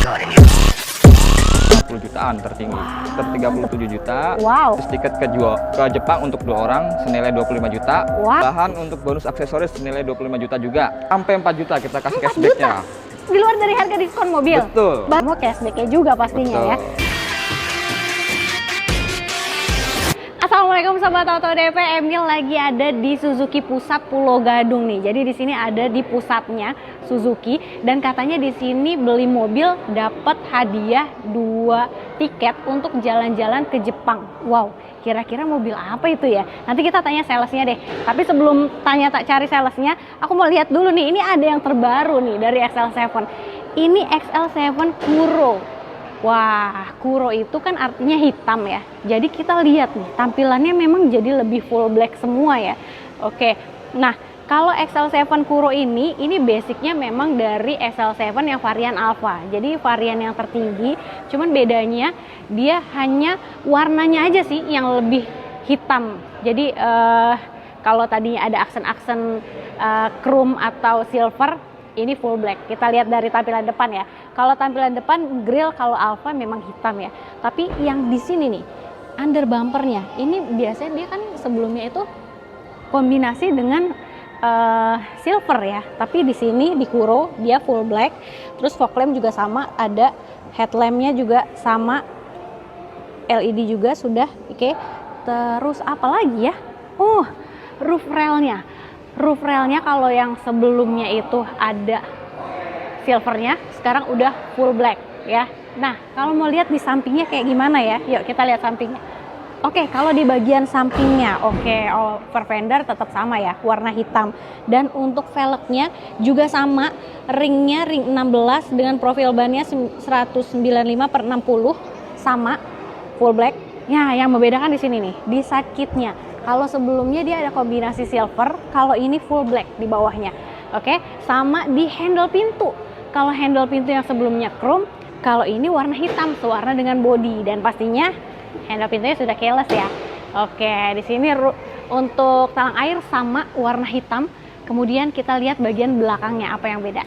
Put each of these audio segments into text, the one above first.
10 jutaan tertinggi, ter 37 juta. Wow. Terus tiket ke Jepang untuk 2 orang senilai 25 juta. Wah. Bahan untuk bonus aksesoris senilai 25 juta juga. Sampai 4 juta kita kasih 4 cashback-nya. Di luar dari harga diskon mobil. Betul. Mau cashback-nya juga pastinya ya. Assalamualaikum Sobat Auto DP, Emil lagi ada di Suzuki Pusat Pulau Gadung nih. Jadi di sini ada di pusatnya Suzuki dan katanya di sini beli mobil dapat hadiah 2 tiket untuk jalan-jalan ke Jepang. Wow, kira-kira mobil apa itu ya? Nanti kita tanya salesnya deh. Tapi sebelum cari salesnya, aku mau lihat dulu nih. Ini ada yang terbaru nih dari XL7. Ini XL7 Kuro. Wah, Kuro itu kan artinya hitam ya. Jadi kita lihat nih, tampilannya memang jadi lebih full black semua ya. Oke, nah kalau XL7 Kuro ini basicnya memang dari XL7 yang varian Alpha. Jadi varian yang tertinggi, cuman bedanya dia hanya warnanya aja sih yang lebih hitam. Jadi kalau tadinya ada aksen-aksen chrome atau silver, ini full black. Kita lihat dari tampilan depan ya. Kalau tampilan depan grill kalau Alfa memang hitam ya. Tapi yang di sini nih under bumpernya ini biasanya dia kan sebelumnya itu kombinasi dengan silver ya. Tapi di sini di Kuro dia full black. Terus fog lamp juga sama, ada headlampnya juga sama, LED juga sudah. Oke. Terus apa lagi ya? Oh, roof railnya. Roof railnya kalau yang sebelumnya itu ada silvernya, sekarang udah full black ya. Nah, kalau mau lihat di sampingnya kayak gimana ya? Yuk kita lihat sampingnya. Oke, kalau di bagian sampingnya, over fender tetap sama ya, warna hitam. Dan untuk velgnya juga sama, ringnya ring 16 dengan profil bannya 195/60 sama, full black. Ya, yang membedakan di sini nih, di side kitnya. Kalau sebelumnya dia ada kombinasi silver, kalau ini full black di bawahnya. Oke, sama di handle pintu. Kalau handle pintu yang sebelumnya chrome, kalau ini warna hitam, sewarna dengan body, dan pastinya handle pintunya sudah keyless ya. Oke, di sini untuk talang air sama warna hitam. Kemudian kita lihat bagian belakangnya apa yang beda.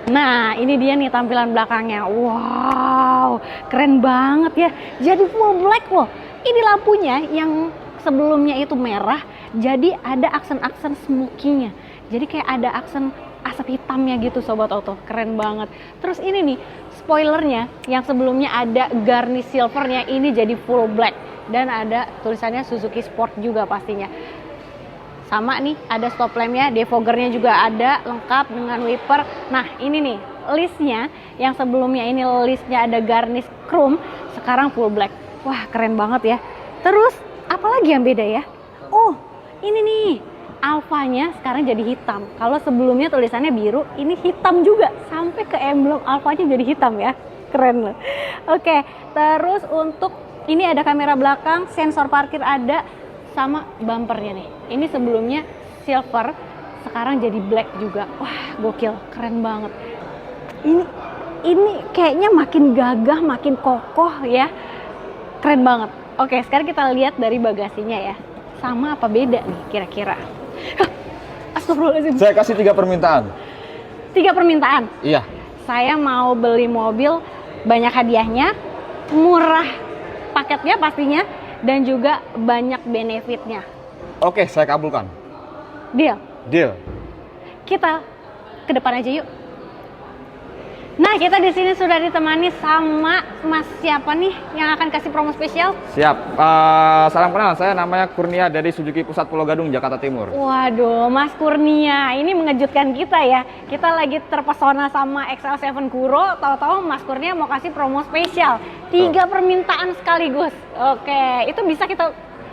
Nah, ini dia nih tampilan belakangnya. Wow, keren banget ya. Jadi full black loh. Ini lampunya yang sebelumnya itu merah, jadi ada aksen-aksen smoky-nya. Jadi kayak ada aksen asap hitamnya gitu Sobat Auto, keren banget. Terus ini nih, spoilernya yang sebelumnya ada garnish silvernya, ini jadi full black. Dan ada tulisannya Suzuki Sport juga pastinya. Sama nih, ada stop lampnya, defoggernya juga ada, lengkap dengan wiper. Nah ini nih, listnya yang sebelumnya ini listnya ada garnish chrome, sekarang full black. Wah keren banget ya. Terus apalagi yang beda ya? Oh ini nih, Alfanya sekarang jadi hitam. Kalau sebelumnya tulisannya biru, ini hitam juga. Sampai ke emblem Alfanya jadi hitam ya. Keren loh. Oke, terus untuk ini ada kamera belakang, sensor parkir ada, sama bumpernya nih. Ini sebelumnya silver, sekarang jadi black juga. Wah, gokil, keren banget. Ini kayaknya makin gagah, makin kokoh ya. Keren banget. Oke, sekarang kita lihat dari bagasinya ya. Sama apa beda nih kira-kira? Astagfirullahaladzim. Saya kasih 3 permintaan. 3 permintaan? Iya. Saya mau beli mobil, banyak hadiahnya, murah paketnya pastinya, dan juga banyak benefitnya. Oke, saya kabulkan. Deal? Deal. Kita ke depan aja yuk. Nah, kita di sini sudah ditemani sama Mas siapa nih yang akan kasih promo spesial? Siap. Salam kenal, saya namanya Kurnia dari Suzuki Pusat Pulau Gadung, Jakarta Timur. Waduh, Mas Kurnia, ini mengejutkan kita ya. Kita lagi terpesona sama XL7 Kuro, tahu-tahu Mas Kurnia mau kasih promo spesial. 3 permintaan sekaligus. Oke, itu bisa kita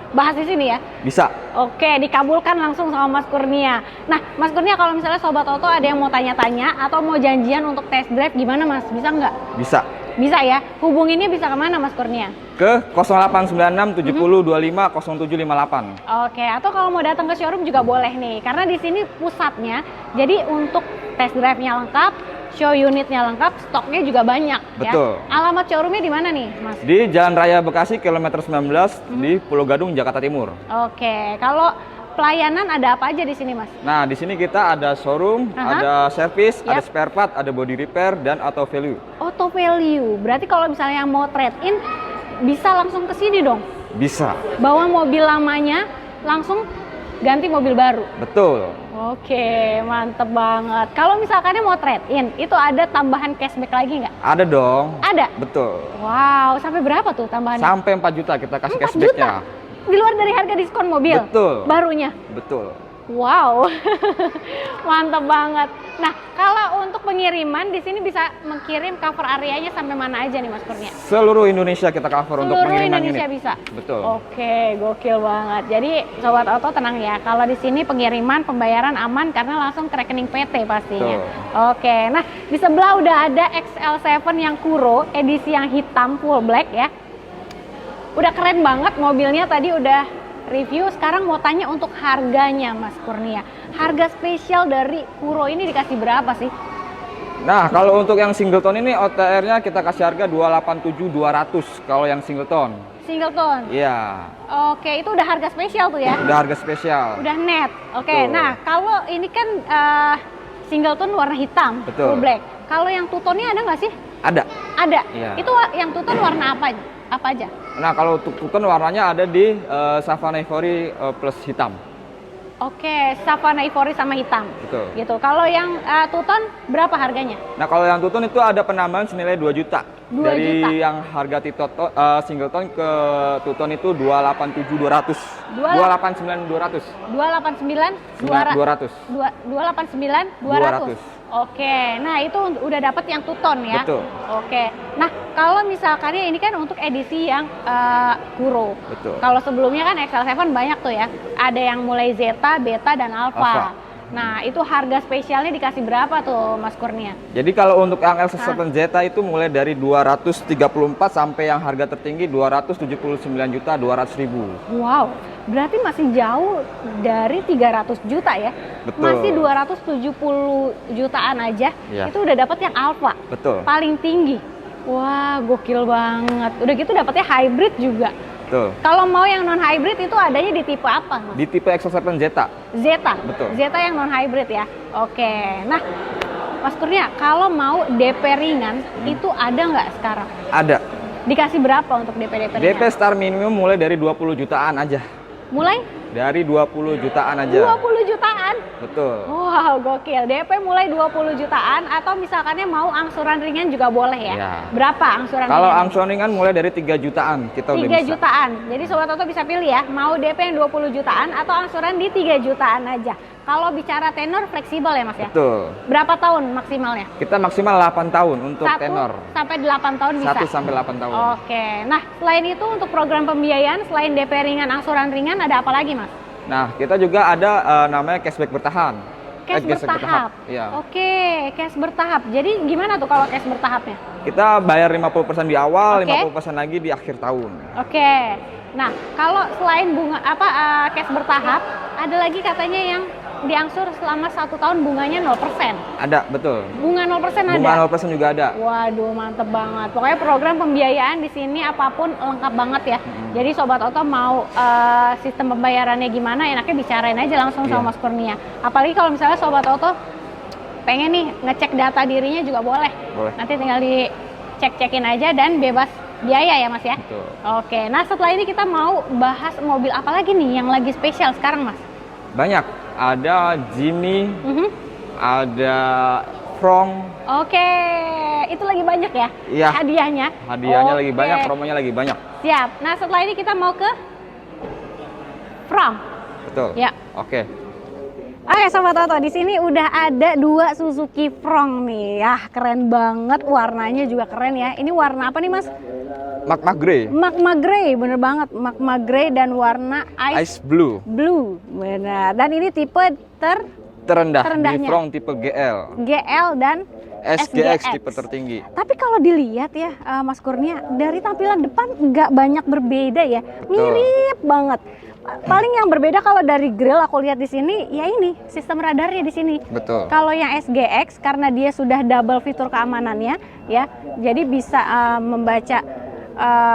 bahas di sini ya? Bisa. Oke, dikabulkan langsung sama Mas Kurnia. Nah, Mas Kurnia, kalau misalnya Sobat Auto ada yang mau tanya-tanya atau mau janjian untuk test drive, gimana Mas? Bisa nggak? Bisa. Bisa ya? Hubunginnya bisa kemana Mas Kurnia? Ke 0896 70 25 0758. Oke, atau kalau mau datang ke showroom juga boleh nih. Karena di sini pusatnya, jadi untuk test drive-nya lengkap, show unitnya lengkap, stoknya juga banyak. Betul. Ya. Alamat showroomnya di mana nih, Mas? Di Jalan Raya Bekasi, kilometer 19 di Pulau Gadung, Jakarta Timur. Oke, kalau pelayanan ada apa aja di sini, Mas? Nah, di sini kita ada showroom, ada service, ada Yap. spare part, ada body repair, dan auto value. Auto value. Berarti kalau misalnya mau trade in bisa langsung ke sini dong. Bisa. Bawa mobil lamanya langsung ganti mobil baru. Betul. Oke, mantep banget. Kalau misalkan mau trade in, itu ada tambahan cashback lagi nggak? Ada dong. Ada. Betul. Wow, sampai berapa tuh tambahannya? Sampai 4 juta kita kasih 4 cashbacknya. juta? Di luar dari harga diskon mobil? Betul. Barunya? Betul. Wow, mantap banget. Nah, kalau untuk pengiriman di sini bisa mengirim cover areanya sampai mana aja nih, Mas Kurnia? Seluruh Indonesia kita cover untuk Seluruh pengiriman Indonesia ini. bisa. Betul. Oke, gokil banget. Jadi Sobat Auto tenang ya. Kalau di sini pengiriman pembayaran aman karena langsung ke rekening PT pastinya. Betul. Oke, nah di sebelah udah ada XL7 yang Kuro edisi yang hitam full black ya. Udah keren banget mobilnya, tadi udah review. Sekarang mau tanya untuk harganya, Mas Kurnia. Harga spesial dari Kuro ini dikasih berapa sih? Nah, kalau untuk yang singleton ini OTR-nya kita kasih harga 287.200 kalau yang singleton. Singleton? Iya. Oke, itu udah harga spesial tuh ya? Udah harga spesial. Udah net. Oke, Betul. nah kalau ini kan singleton warna hitam, Betul. full black. Kalau yang two-tone-nya ada nggak sih? Ada. Ada. Iya. Itu yang two-tone warna apa? Apa aja? Nah, kalau untuk tuton warnanya ada di Savana Ivory plus hitam. Oke, Savana Ivory sama hitam. Betul. Gitu. Kalau yang two-tone berapa harganya? Nah, kalau yang tuton itu ada penambahan senilai 2 juta. 2 Dari juta. yang harga singleton ke tuton itu 287.200. 289.200. 289 200. 289 200. Oke, nah itu udah dapat yang two-tone ya. Betul. Oke, nah kalau misalkan ini kan untuk edisi yang Kuro. Betul. Kalau sebelumnya kan XL7 banyak tuh ya. Ada yang mulai Zeta, Beta, dan Alpha. Alpha. Nah itu harga spesialnya dikasih berapa tuh Mas Kurnia? Jadi kalau untuk yang L7 Zeta itu mulai dari 234 sampai yang harga tertinggi 279.200.000. Wow, berarti masih jauh dari 300 juta ya. Betul. Masih 270 jutaan aja. Iya. Itu udah dapat yang Alpha. Betul. Paling tinggi. Wah, gokil banget. Udah gitu dapatnya hybrid juga. Betul. Kalau mau yang non hybrid itu adanya di tipe apa, Mas? Di tipe X7 Zeta. Zeta. Betul. Zeta yang non hybrid ya. Oke. Nah, Mas Kurnia, kalau mau DP ringan itu ada nggak sekarang? Ada. Dikasih berapa untuk DP ringan? DP start minimum mulai dari 20 jutaan aja. Mulai Dari 20 jutaan aja. 20 jutaan. Betul. Wow, gokil. DP mulai 20 jutaan atau misalkannya mau angsuran ringan juga boleh ya? Ya. Berapa angsuran Kalau ringan? angsuran ringan mulai dari 3 jutaan kita udah 3 bisa. jutaan. Jadi Sobat Auto bisa pilih ya, mau DP yang 20 jutaan atau angsuran di 3 jutaan aja. Kalau bicara tenor fleksibel ya Mas ya? Betul. Berapa tahun maksimalnya? Kita maksimal 8 tahun untuk 1 tenor. sampai 8 tahun bisa? 1 sampai 8 tahun. Oke. Nah, selain itu untuk program pembiayaan, selain DP ringan, angsuran ringan, ada apa lagi Mas? Nah, kita juga ada namanya cashback bertahan. Cash bertahap. Iya. Oke, cash bertahap. Jadi gimana tuh kalau cash bertahapnya? Kita bayar 50% di awal, Oke. 50% lagi di akhir tahun. Oke. Nah, kalau selain bunga cash bertahap, ada lagi katanya yang diangsur selama 1 tahun bunganya 0%. Ada, betul. Bunga 0% ada. Bunga 0% juga ada. Waduh, mantep banget. Pokoknya program pembiayaan di sini apapun lengkap banget ya. Jadi Sobat Auto mau sistem pembayarannya gimana, enaknya bicarain aja langsung Iya. sama Mas Kurnia. Apalagi kalau misalnya Sobat Auto pengen nih ngecek data dirinya juga boleh. Boleh. Nanti tinggal dicek-cekin aja dan bebas biaya ya Mas ya. Betul. Oke, nah setelah ini kita mau bahas mobil apa lagi nih yang lagi spesial sekarang Mas? Banyak. Ada Jimny, Mhm. ada From. Oke, itu lagi banyak ya? Iya. Hadiahnya? Hadiahnya lagi Oke. banyak, promonya lagi banyak. Siap. Nah setelah ini kita mau ke From. Betul. Ya. Oke. Oke Sobat Auto, di sini udah ada 2 Suzuki From nih. Ah, keren banget, warnanya juga keren ya. Ini warna apa nih Mas? Magma Grey, Magma Grey, bener banget. Magma Grey dan warna Ice Blue. Blue, benar. Dan ini tipe Terendah di Terendahnya. From tipe GL. GL dan SGX tipe tertinggi. Tapi kalau dilihat ya Mas Kurnia, dari tampilan depan nggak banyak berbeda ya, mirip banget. Paling yang berbeda kalau dari grill aku lihat di sini, ya ini sistem radarnya di sini. Betul. Kalau yang SGX karena dia sudah double fitur keamanannya, ya, jadi bisa membaca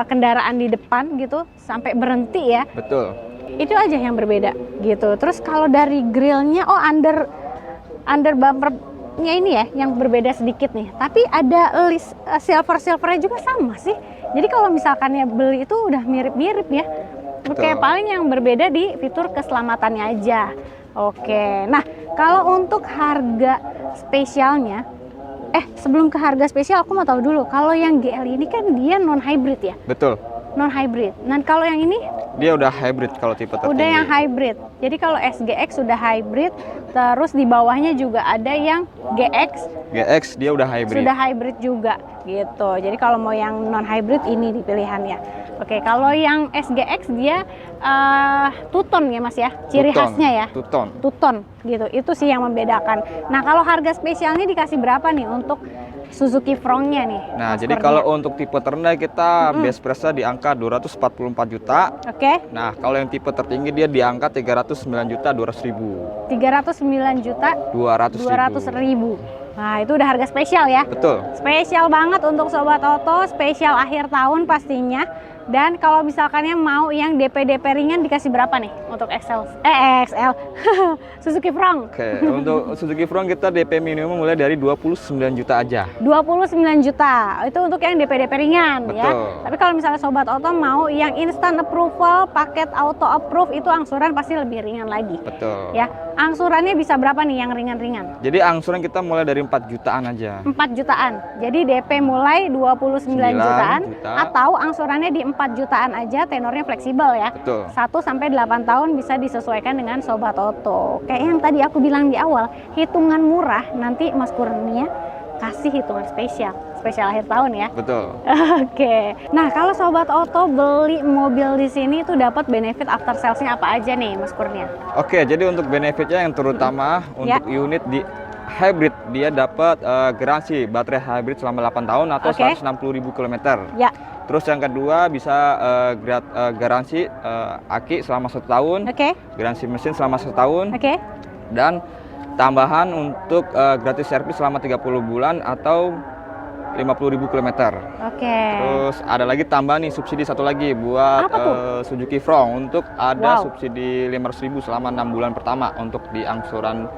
kendaraan di depan gitu sampai berhenti ya. Betul. Itu aja yang berbeda gitu. Terus kalau dari grillnya, oh under bumpernya ini ya yang berbeda sedikit nih. Tapi ada list silvernya juga sama sih. Jadi kalau misalkan ya beli itu udah mirip-mirip ya. Oke, paling yang berbeda di fitur keselamatannya aja. Oke, nah kalau untuk harga spesialnya, sebelum ke harga spesial aku mau tahu dulu. Kalau yang GL ini kan dia non hybrid ya? Betul. Non hybrid. Dan kalau yang ini? Dia udah hybrid kalau tipe tertinggi. Udah yang hybrid. Jadi kalau SGX sudah hybrid, terus di bawahnya juga ada yang GX. GX dia udah hybrid. Sudah hybrid juga gitu. Jadi kalau mau yang non hybrid ini di pilihannya. Oke, kalau yang SGX dia two-tone ya Mas ya, ciri khasnya ya. Two-tone gitu. Itu sih yang membedakan. Nah kalau harga spesialnya dikasih berapa nih untuk Suzuki Frontnya nih? Nah, jadi kalau untuk tipe terendah kita base price-nya di angka 244 juta. Oke. Nah, kalau yang tipe tertinggi dia di angka 309 juta 200 ribu. 309 juta 200 ribu. Nah, itu udah harga spesial ya? Betul. Spesial banget untuk Sobat Oto, spesial akhir tahun pastinya. Dan kalau misalkannya mau yang DP ringan dikasih berapa nih untuk XL Suzuki Front? Oke, untuk Suzuki Front kita DP minimum mulai dari 29 juta aja. 29 juta, itu untuk yang DP ringan. Betul. Ya. Tapi kalau misalnya Sobat Oto mau yang instant approval, paket auto approve, itu angsuran pasti lebih ringan lagi. Betul. Ya, angsurannya bisa berapa nih yang ringan-ringan? Jadi angsuran kita mulai dari 4 jutaan aja. 4 jutaan, jadi DP mulai 29 jutaan atau angsurannya di 4 jutaan aja, tenornya fleksibel ya. Betul. 1-8 tahun bisa disesuaikan dengan Sobat Oto. Kayak yang tadi aku bilang di awal, hitungan murah, nanti Mas Kurnia kasih hitungan spesial akhir tahun ya. Betul. Oke. Nah, kalau Sobat Oto beli mobil di sini itu dapat benefit after sales-nya apa aja nih, Mas Kurnia? Oke, jadi untuk benefitnya yang terutama untuk unit di hybrid dia dapat garansi baterai hybrid selama 8 tahun atau 160.000 km. Ya. Terus yang kedua bisa garansi aki selama 1 tahun. Garansi mesin selama 1 tahun. Dan tambahan untuk gratis servis selama 30 bulan atau 50.000 km. Terus ada lagi tambah nih subsidi satu lagi buat Suzuki Front untuk ada subsidi 500.000 selama 6 bulan pertama untuk di angsuran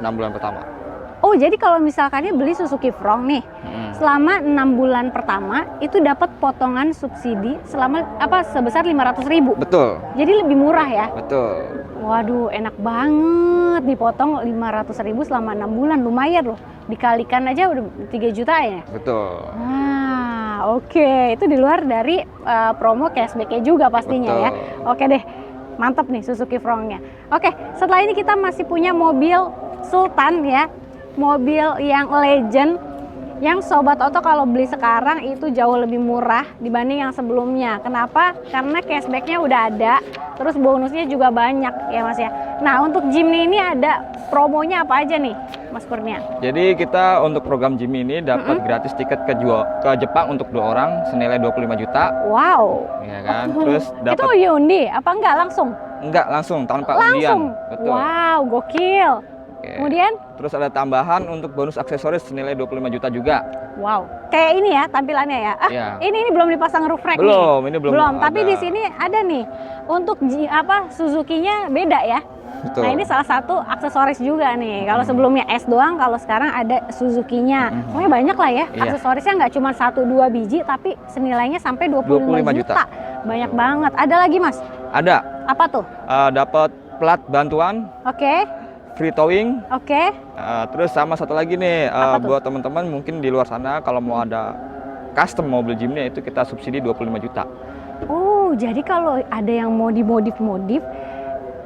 6 bulan pertama. Oh, jadi kalau misalkannya beli Suzuki Front nih, selama 6 bulan pertama itu dapat potongan subsidi selama sebesar 500.000. Betul. Jadi lebih murah ya? Betul. Waduh, enak banget dipotong 500.000 selama 6 bulan, lumayan loh. Dikalikan aja udah 3 juta ya? Betul. Nah, oke. Itu di luar dari promo cashback-nya juga pastinya. Betul. Ya. Oke deh, mantap nih Suzuki Front-nya. Oke, setelah ini kita masih punya mobil Sultan ya. Mobil yang legend, yang Sobat Oto kalau beli sekarang itu jauh lebih murah dibanding yang sebelumnya. Kenapa? Karena cashbacknya udah ada, terus bonusnya juga banyak ya Mas ya. Nah, untuk Jimny ini ada promonya apa aja nih Mas Kurnia? Jadi kita untuk program Jimny ini dapat gratis tiket ke Jepang untuk 2 orang senilai 25 juta. Wow. Ya kan? Terus dapat. Itu undi apa enggak langsung? Enggak, langsung tanpa undian. Betul. Wow, gokil. Kemudian? Terus ada tambahan untuk bonus aksesoris senilai 25 juta juga. Wow, kayak ini ya tampilannya ya. Ini belum dipasang roof rack belum, nih. Ini belum. Tapi di sini ada nih. Untuk Suzuki-nya beda ya. Betul. Nah, ini salah satu aksesoris juga nih. Kalau sebelumnya S doang, kalau sekarang ada Suzuki-nya. Pokoknya banyak lah ya. Aksesorisnya nggak cuma 1-2 biji, tapi senilainya sampai 25 juta. Banyak banget. Ada lagi Mas? Ada. Apa tuh? Dapat plat bantuan. Free towing. Terus sama satu lagi nih buat teman-teman mungkin di luar sana kalau mau ada custom mobil Jimny itu kita subsidi 25 juta. Oh, jadi kalau ada yang mau dimodif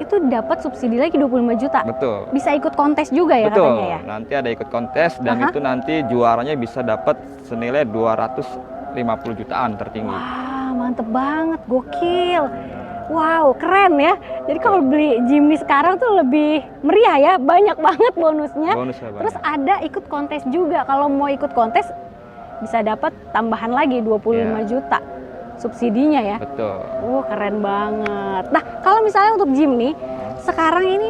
itu dapat subsidi lagi 25 juta. Betul. Bisa ikut kontes juga ya? Betul. Katanya ya. Nanti ada ikut kontes dan itu nanti juaranya bisa dapat senilai 250 jutaan tertinggi. Wah, mantep banget, gokil. Wow, keren ya. Jadi kalau beli Jimny sekarang tuh lebih meriah ya, banyak banget bonusnya. Terus ada ikut kontes juga. Kalau mau ikut kontes bisa dapat tambahan lagi 25 juta subsidinya ya. Betul. Keren banget. Nah, kalau misalnya untuk Jimny sekarang ini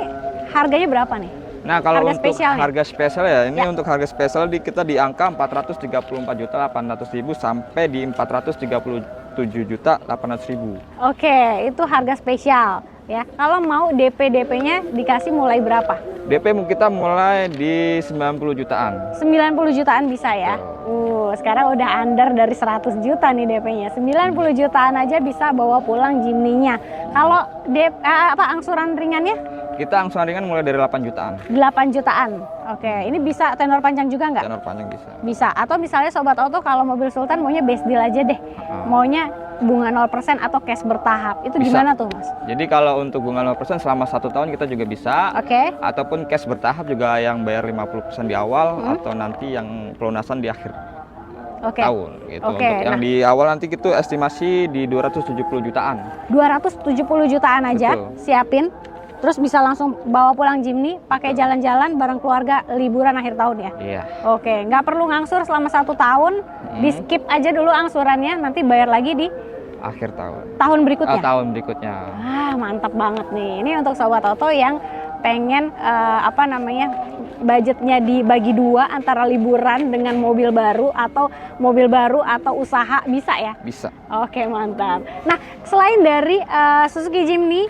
harganya berapa nih? Nah, kalau untuk harga spesial ya, ini untuk harga spesial kita di angka 434.800.000 sampai di 437.800.000. Oke, itu harga spesial. ya. Kalau mau DP-nya dikasih mulai berapa? DP kita mulai di 90 jutaan. 90 jutaan bisa ya. Sekarang udah under dari 100 juta nih DP-nya. 90 jutaan aja bisa bawa pulang Jimny-nya. Kalau angsuran ringannya? Kita angsuran ringan mulai dari 8 jutaan. 8 jutaan. Oke, ini bisa tenor panjang juga nggak? Tenor panjang bisa. Bisa. Atau misalnya Sobat Auto kalau mobil Sultan maunya best deal aja deh. Maunya bunga 0% atau cash bertahap. Itu Bisa. gimana tuh, Mas? Jadi kalau untuk bunga 0% selama 1 tahun kita juga bisa. Oke. Ataupun cash bertahap juga yang bayar 50% di awal atau nanti yang pelunasan di akhir tahun gitu. Oke, Untuk yang di awal nanti itu estimasi di 270 jutaan. 270 jutaan aja. Betul. Siapin. Terus bisa langsung bawa pulang Jimny, pakai jalan-jalan bareng keluarga liburan akhir tahun ya? Iya. Oke, nggak perlu ngangsur selama 1 tahun, di skip aja dulu angsurannya, nanti bayar lagi di Akhir tahun. tahun berikutnya. Tahun berikutnya. Mantap banget nih. Ini untuk Sobat Auto yang pengen budgetnya dibagi 2 antara liburan dengan mobil baru atau usaha, bisa ya? Bisa. Oke, mantap. Nah, selain dari Suzuki Jimny,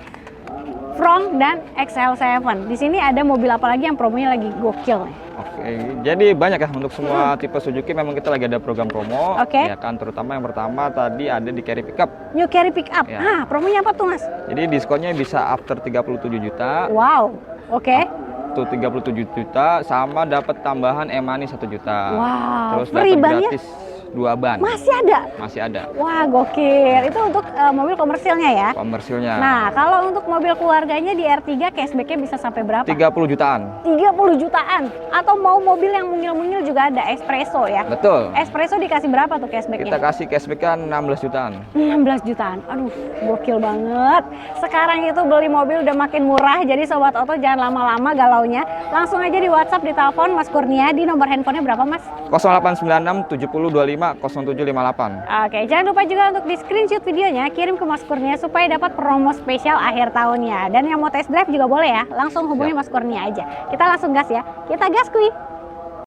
Fronx dan XL7, di sini ada mobil apa lagi yang promonya lagi gokil nih? Oke, jadi banyak ya untuk semua tipe Suzuki memang kita lagi ada program promo. Oke. Ya kan, terutama yang pertama tadi ada di Carry Pickup. New Carry Pickup. Ya. Promonya apa tuh, Mas? Jadi diskonnya bisa after 37 juta. Wow. Oke. Tuh 37 juta sama dapat tambahan e-money 1 juta. Wow. Terus Free dapat ban-nya? gratis 2 ban. Masih ada? Masih ada. Wah, gokil. Itu untuk mobil komersilnya ya? Komersilnya. Nah, kalau untuk mobil keluarganya di R3 cashback-nya bisa sampai berapa? 30 jutaan. 30 jutaan. Atau mau mobil yang mungil-mungil juga ada, espresso ya? Betul. Espresso dikasih berapa tuh cashback-nya? Kita kasih cashback kan 16 jutaan. 16 jutaan. Aduh, gokil banget. Sekarang itu beli mobil udah makin murah, jadi Sobat Auto jangan lama-lama galaunya. Langsung aja di WhatsApp, di telepon Mas Kurnia. Di nomor handphonenya berapa, Mas? 0896 70 25 0758. Oke, jangan lupa juga untuk di screenshot videonya, kirim ke Mas Kurnia supaya dapat promo spesial akhir tahunnya. Dan yang mau test drive juga boleh ya, langsung hubungi Mas Kurnia aja. Kita langsung gas ya, kita gas kuy.